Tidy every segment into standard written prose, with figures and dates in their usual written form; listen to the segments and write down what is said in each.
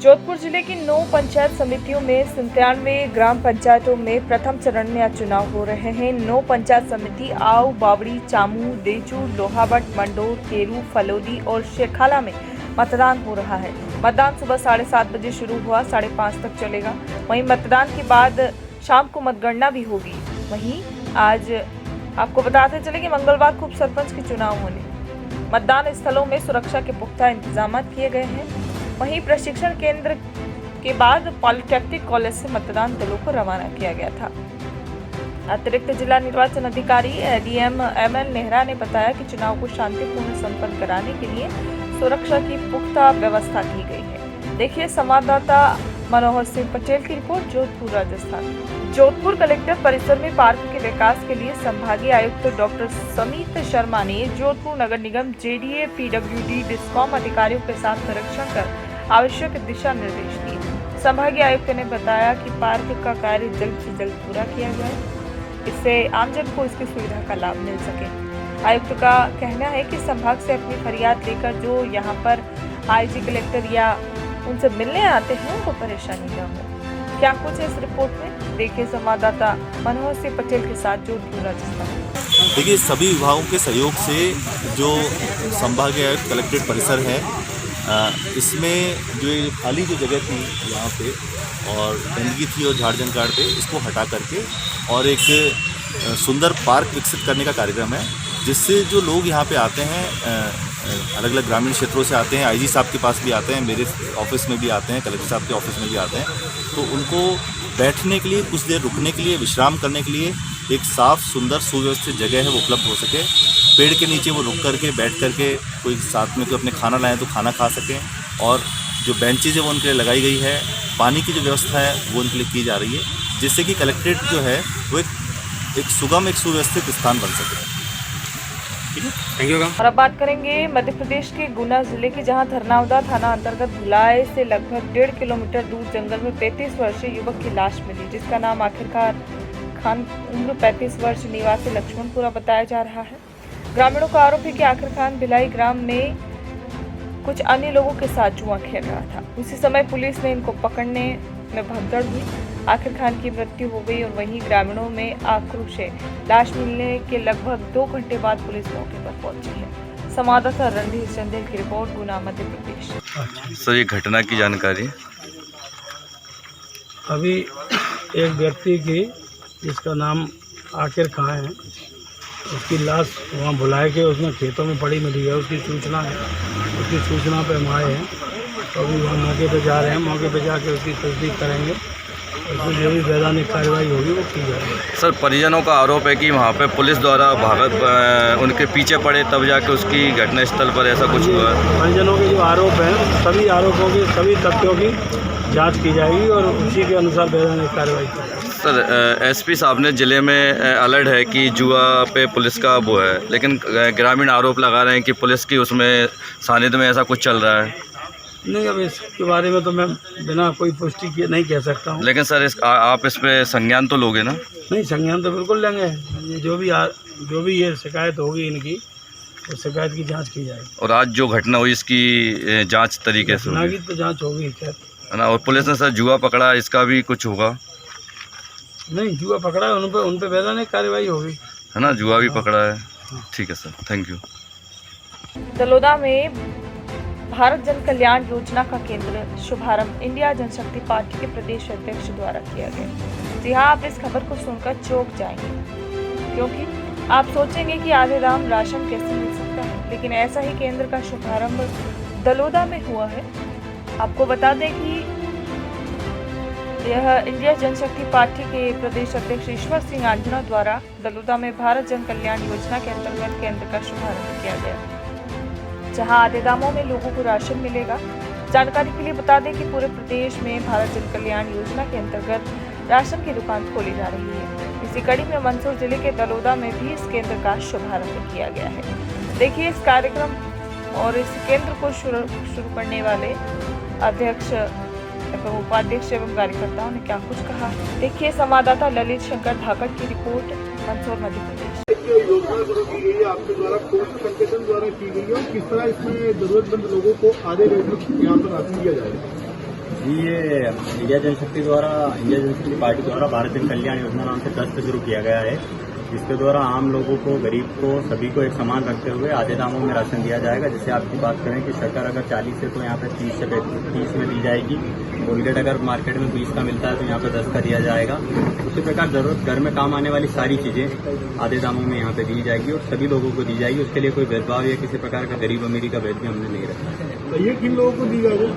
जोधपुर जिले की 9 पंचायत समितियों में 97 ग्राम पंचायतों में प्रथम चरण में आज चुनाव हो रहे हैं। 9 पंचायत समिति आव, बावड़ी, चामू, देचू, लोहावट, मंडोर, केरू, फलोदी और शेखाला में मतदान हो रहा है। मतदान सुबह 7:30 बजे शुरू हुआ, 5:30 तक चलेगा। वहीं मतदान के बाद शाम को मतगणना भी होगी। वहीं आज आपको बताते चले कि मंगलवार को सरपंच के चुनाव होने मतदान स्थलों में सुरक्षा के पुख्ता इंतजाम किए गए हैं। वहीं प्रशिक्षण केंद्र के बाद पॉलिटेक्निक कॉलेज से मतदान दलों को रवाना किया गया था। अतिरिक्त जिला निर्वाचन अधिकारी डीएम एमएल नेहरा ने बताया कि चुनाव को शांतिपूर्ण संपन्न कराने के लिए सुरक्षा की पुख्ता व्यवस्था की गई है। देखिए संवाददाता मनोहर सिंह पटेल की रिपोर्ट, जोधपुर, राजस्थान। जोधपुर कलेक्टर परिसर में पार्क के विकास के लिए संभागीय आयुक्त डॉक्टर समित शर्मा ने जोधपुर नगर निगम, जेडीए, पीडब्ल्यूडी, डिस्कॉम अधिकारियों के साथ निरीक्षण कर आवश्यक दिशा निर्देश दिए। संभागीय आयुक्त ने बताया कि पार्क का कार्य जल्द से जल्द पूरा किया जाए, इससे आमजन को इसकी सुविधा का लाभ मिल सके। आयुक्त का कहना है कि संभाग से अपनी फरियाद लेकर जो यहाँ पर आईजी, कलेक्टर या उनसे मिलने आते हैं उनको परेशानी न हो। क्या कुछ है इस रिपोर्ट में, देखिए संवाददाता मनोहर सिंह पटेल के साथ, जोधपुर, राजस्थान। देखिए सभी विभागों के सहयोग से जो संभागीय आयुक्त कलेक्ट्रेट परिसर है, इसमें जो खाली जो जगह थी यहाँ पे और गंदगी थी और झाड़ झंकाड़ पे, इसको हटा करके और एक सुंदर पार्क विकसित करने का कार्यक्रम है, जिससे जो लोग यहाँ पे आते हैं, अलग अलग ग्रामीण क्षेत्रों से आते हैं, आईजी साहब के पास भी आते हैं, मेरे ऑफिस में भी आते हैं, कलेक्टर साहब के ऑफिस में भी आते हैं, तो उनको बैठने के लिए, कुछ देर रुकने के लिए, विश्राम करने के लिए एक साफ़, सुंदर, सुव्यवस्थित जगह है वो उपलब्ध हो सके। पेड़ के नीचे वो रुक करके, बैठ करके, कोई साथ में कोई अपने खाना लाएँ तो खाना खा सकें, और जो बेंचेज है वो उनके लिए लगाई गई है। पानी की जो व्यवस्था है वो उनके लिए की जा रही है, जिससे कि कलेक्ट्रेट जो है वो एक सुगम, एक सुव्यवस्थित स्थान बन सके। Thank you. और अब बात करेंगे मध्य प्रदेश के गुना जिले की, जहां धरनावदा थाना अंतर्गत भुलाए से लगभग 1.5 किलोमीटर दूर जंगल में 35 वर्षीय युवक की लाश मिली, जिसका नाम आखिरकार खान, उम्र 35 वर्ष, निवासी लक्ष्मणपुरा बताया जा रहा है। ग्रामीणों का आरोप है कि आखिर खान भिलाई ग्राम में कुछ अन्य लोगों के साथ जुआ खेल रहा था। उसी समय पुलिस ने इनको पकड़ने में भगदड़ हुई। आखिर खान की मृत्यु हो गई और वहीं ग्रामीणों में आक्रोश है। लाश मिलने के लगभग 2 घंटे बाद पुलिस मौके पर पहुंची है। संवाददाता रणधीर चंदेल की रिपोर्ट, गुना, मध्य प्रदेश। सर, ये घटना की जानकारी। अभी एक व्यक्ति की, जिसका नाम आखिर खान है, उसकी लाश वहाँ भुलाए के उसमें खेतों में पड़ी मिली है। उसकी सूचना है, उसकी सूचना पे हम आए हैं, तो अभी वहाँ मौके पे जा रहे हैं। मौके पे जाके उसकी तस्दीक करेंगे, उसमें जो भी वैधानिक कार्रवाई होगी वो की जाएगी। सर, परिजनों का आरोप है कि वहाँ पे पुलिस द्वारा उनके पीछे पड़े, तब जाके उसकी घटनास्थल पर ऐसा कुछ हुआ है। परिजनों के जो आरोप हैं, सभी आरोपों की, सभी तथ्यों की जांच की जाएगी और उसी के अनुसार वैधानिक कार्रवाई की जाएगी। सर, एसपी साहब ने जिले में अलर्ट है कि जुआ पे पुलिस का वो है, लेकिन ग्रामीण आरोप लगा रहे हैं कि पुलिस की उसमें सानिध्य में ऐसा कुछ चल रहा है। नहीं, अब इसके बारे में तो मैं बिना कोई पुष्टि किए नहीं कह सकता हूँ। लेकिन सर, आप इस पे संज्ञान तो लोगे ना? नहीं, संज्ञान तो बिल्कुल लेंगे। ये जो भी ये शिकायत होगी इनकी, तो शिकायत की जांच की जाएगी। और आज जो घटना हुई इसकी जांच तरीके से होगी? तो जांच होगी खैर, है ना। और पुलिस ने सर जुआ पकड़ा, इसका भी कुछ होगा? नहीं, जुआ पकड़ा है, उन पे वैधानिक कार्रवाई होगी, है ना। जुआ भी पकड़ा है। ठीक है सर, थैंक यू। दलोदा में भारत जन कल्याण योजना का केंद्र शुभारंभ इंडिया जनशक्ति पार्टी के प्रदेश अध्यक्ष द्वारा किया गया। जी हाँ, आप इस खबर को सुनकर चौंक जाएंगे, क्योंकि आप सोचेंगे कि आधे दाम राशन कैसे मिल सकता है, लेकिन ऐसा ही केंद्र का शुभारंभ दलोदा में हुआ है। आपको बता दें कि यह इंडिया जनशक्ति पार्टी के प्रदेश अध्यक्ष ईश्वर सिंह आंजना द्वारा दलोदा में भारत जन कल्याण योजना के अंतर्गत केंद्र का शुभारंभ किया गया, जहां आधे दामों में लोगों को राशन मिलेगा। जानकारी के लिए बता दें कि पूरे प्रदेश में भारत जन कल्याण योजना के अंतर्गत राशन की दुकान खोली जा रही है। इसी कड़ी में मंदसौर जिले के दलोदा में भी इस केंद्र का शुभारंभ किया गया है। देखिए इस कार्यक्रम और इस केंद्र को शुरू करने वाले अध्यक्ष एवं उपाध्यक्ष एवं कार्यकर्ताओं ने क्या कुछ कहा। देखिए संवाददाता ललित शंकर धाकड़ की रिपोर्ट, मंदसौर, मध्य प्रदेश। योजना शुरू की गई है आपके द्वारा, कौन से संगठन द्वारा की गई है और किस तरह इसमें जरूरतमंद लोगों को आधे रेट में यहाँ पर राशन दिया जाएगा? जी ये इंडिया जनशक्ति पार्टी द्वारा भारत जन कल्याण योजना नाम से ट्रस्ट शुरू किया गया है, जिसके द्वारा आम लोगों को, गरीब को, सभी को एक समान रखते हुए आधे दामों में राशन दिया जाएगा। जैसे आपकी बात करें कि शक्कर अगर 40 है तो यहाँ पे 30 में दी जाएगी। कोलगेट अगर मार्केट में 20 का मिलता है तो यहाँ पे 10 का दिया जाएगा। उसी प्रकार जरूरत घर में काम आने वाली सारी चीजें आधे दामों में यहाँ पे दी जाएगी और सभी लोगों को दी जाएगी। उसके लिए कोई भेदभाव या किसी प्रकार का गरीब अमीरी का भेद भी हमने नहीं रखा है। तो ये किन लोगों को दी जाएगी?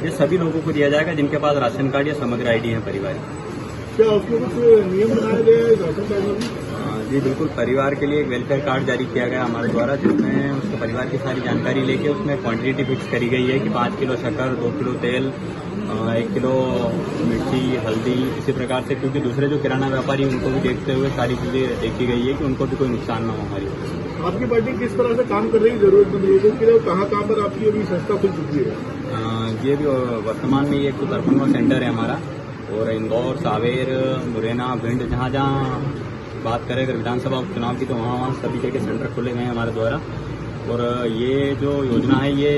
ये सभी लोगों को दिया जाएगा जिनके पास राशन कार्ड या समग्र आईडी है परिवार की। क्या उसमें कुछ नियम बनाए गए हैं राशन कार्ड में? जी बिल्कुल, परिवार के लिए एक वेलफेयर कार्ड जारी किया गया हमारे द्वारा, जिसमें उसके परिवार की सारी जानकारी लेके उसमें क्वांटिटी फिक्स करी गई है कि 5 किलो शक्कर, 2 किलो तेल, 1 किलो मिर्ची, हल्दी, इसी प्रकार से, क्योंकि दूसरे जो किराना व्यापारी उनको भी देखते हुए सारी चीजें देखी गई है कि उनको भी कोई नुकसान न हो हमारी। आपकी पार्टी किस तरह से काम कर रही है जरूरतमंद लोगों के लिए, कहाँ पर आपकी अभी संस्था खुल चुकी है? ये भी वर्तमान में ये एक तो दरभंगा सेंटर है हमारा, और इंदौर, सावेर, मुरैना, भिंड, जहाँ बात करें अगर विधानसभा उपचुनाव की तो वहाँ सभी जगह सेंटर खोले गए हैं हमारे द्वारा। और ये जो योजना है ये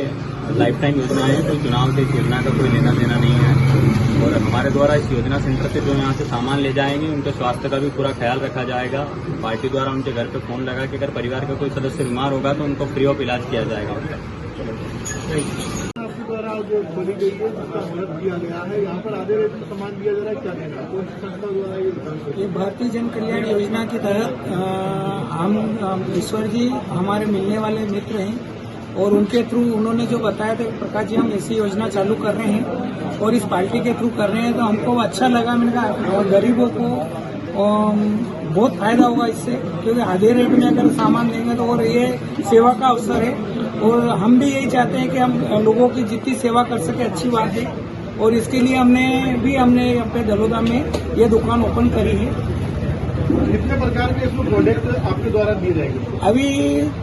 लाइफ टाइम योजना है, कोई चुनाव से इस योजना का कोई लेना देना नहीं है। और हमारे द्वारा इस योजना सेंटर से जो यहाँ से सामान ले जाएंगे उनके स्वास्थ्य का भी पूरा ख्याल रखा जाएगा। पार्टी द्वारा उनके घर पे फोन लगा के अगर परिवार का कोई सदस्य बीमार होगा तो उनको फ्री ऑफ इलाज किया जाएगा उनका। आपके द्वारा जो खोली गई है उसका मदद किया गया है, यहाँ पर आधे रेट में सामान दिया जा रहा है, क्या कहना है? कौन सी संस्था द्वारा ये भारतीय जन कल्याण योजना के तहत हम ईश्वर जी हमारे मिलने वाले मित्र हैं और उनके थ्रू उन्होंने जो बताया था प्रकाश जी हम ऐसी योजना चालू कर रहे हैं और इस पार्टी के थ्रू कर रहे हैं, तो हमको अच्छा लगा। मैंने कहा गरीबों को बहुत फायदा होगा इससे, क्योंकि आधे रेट में अगर सामान देंगे तो और ये सेवा का अवसर है और हम भी यही चाहते हैं कि हम लोगों की जितनी सेवा कर सके अच्छी बात है। और इसके लिए हमने अपने दलोदा में ये दुकान ओपन करी है। कितने प्रकार के इसमें प्रोडक्ट आपके द्वारा दिए जाएंगे? अभी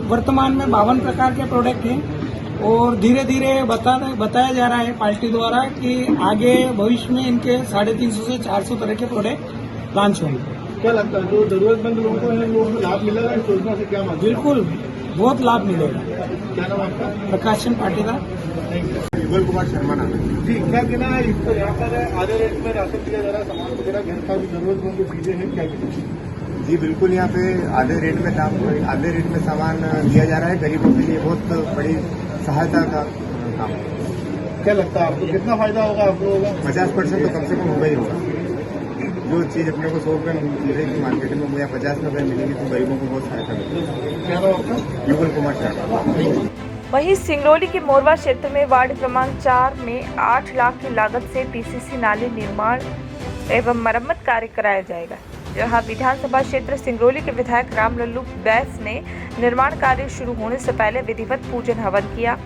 वर्तमान में 52 प्रकार के प्रोडक्ट हैं और धीरे धीरे बताया जा रहा है पार्टी द्वारा कि आगे भविष्य में इनके 350 से 400 तरह के प्रोडक्ट लॉन्च होंगे। क्या लगता है जो जरूरतमंद लोगों को इन लोगों को लाभ मिलेगा इस योजना से? क्या मानते हैं? बिल्कुल बहुत लाभ मिलेगा। क्या नाम आपका? प्रकाश चंद पाटीदार। युगल कुमार शर्मा नाम है जी। क्या कहना है इस पर? यहाँ पर आधे रेट में राशन दिया जा रहा है, सामान वगैरह घर का भी जरूरतमंद चीजें हैं, क्या कहना है? जी बिल्कुल, यहाँ पे आधे रेट में सामान दिया जा रहा है। गरीबों के लिए बहुत बड़ी सहायता का काम है। क्या लगता है आपको कितना फायदा होगा आप लोगों का? 50% तो कम से कम होगा ही होगा। जो चीज़ अपने को 100 रुपये मिलेगी मार्केट में या 50 रुपये मिलेगी तो गरीबों को बहुत सहायता मिलेगी। क्या नाम आपका? युगल कुमार शर्मा। वहीं सिंगरौली के मोरवा क्षेत्र में वार्ड क्रमांक 4 में 8 लाख की लागत से पीसीसी नाले निर्माण एवं मरम्मत कार्य कराया जाएगा, जहां विधानसभा क्षेत्र सिंगरौली के विधायक राम लल्लू बैस ने निर्माण कार्य शुरू होने से पहले विधिवत पूजन हवन किया।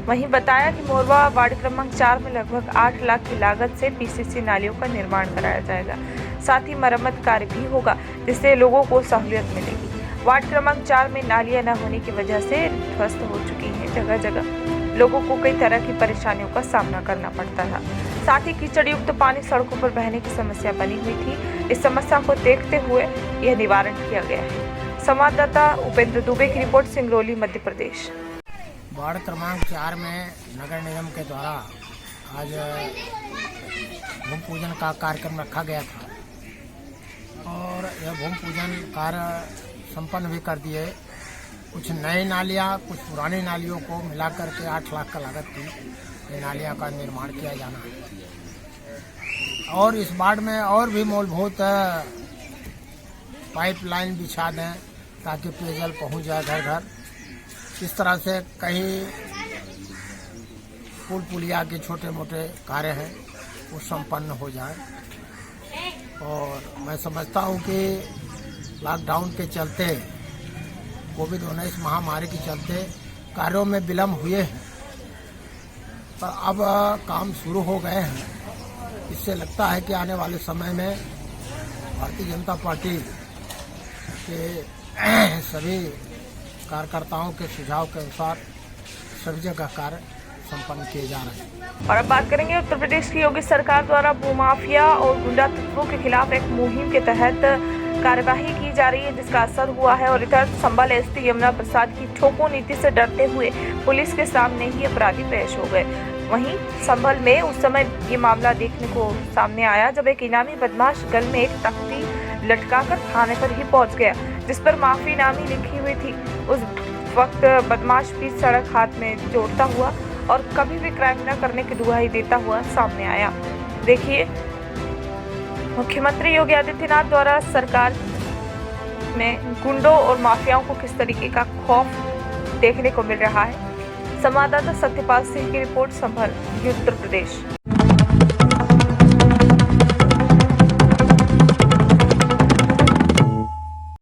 वहीं बताया कि मोरवा वार्ड क्रमांक 4 में लगभग 8 लाख की लागत से पीसीसी नालियों का निर्माण कराया जाएगा, साथ ही मरम्मत कार्य भी होगा, जिससे लोगों को सहूलियत मिलेगी। वार्ड क्रमांक 4 में नालियां न होने की वजह से ध्वस्त हो चुकी हैं। जगह जगह लोगों को कई तरह की परेशानियों का सामना करना पड़ता था। साथ ही कीचड़ युक्त पानी सड़कों पर बहने की समस्या बनी हुई थी। इस समस्या को देखते हुए यह निवारण किया गया है। संवाददाता उपेंद्र दुबे की रिपोर्ट, सिंगरौली, मध्य प्रदेश। वार्ड क्रमांक 4 में नगर निगम के द्वारा आज भूमि पूजन का कार्यक्रम रखा गया था और यह भूमि पूजन कार्य संपन्न भी कर दिए। कुछ नई नालियाँ, कुछ पुरानी नालियों को मिलाकर के 8 लाख का लागत की ये नालियाँ का निर्माण किया जाना है। और इस वार्ड में और भी मूलभूत पाइपलाइन बिछा दें ताकि पेयजल पहुँच जाए घर घर। इस तरह से कई पुल पुलिया के छोटे मोटे कार्य हैं वो संपन्न हो जाए। और मैं समझता हूँ कि लॉकडाउन के चलते, कोविड-19 महामारी के चलते कार्यों में विलम्ब हुए हैं, पर अब काम शुरू हो गए हैं। इससे लगता है कि आने वाले समय में भारतीय जनता पार्टी के सभी कार्यकर्ताओं के सुझाव के अनुसार सभी जगह कार्य संपन्न किए जा रहे हैं। और अब बात करेंगे उत्तर प्रदेश की योगी सरकार द्वारा भूमाफिया और गुंडा तत्वों के खिलाफ एक मुहिम के तहत कार्यवाही की जा रही है, जिसका असर हुआ है। और इधर संभल एसपी यमुना प्रसाद की ठोको नीति से डरते हुए पुलिस के सामने ही अपराधी पेश हो गए। वहीं संभल में उस समय ये मामला देखने को सामने आया जब एक इनामी बदमाश गल में एक तख्ती लटकाकर थाने पर ही पहुंच गया, जिस पर माफी नामी लिखी हुई थी। उस वक्त बदमाश भी सड़क हाथ में जोड़ता हुआ और कभी भी क्राइम न करने की दुहाई देता हुआ सामने आया। देखिए, मुख्यमंत्री योगी आदित्यनाथ द्वारा सरकार में गुंडों और माफियाओं को किस तरीके का खौफ देखने को मिल रहा है। संवाददाता सत्यपाल सिंह की रिपोर्ट, संभल, उत्तर प्रदेश।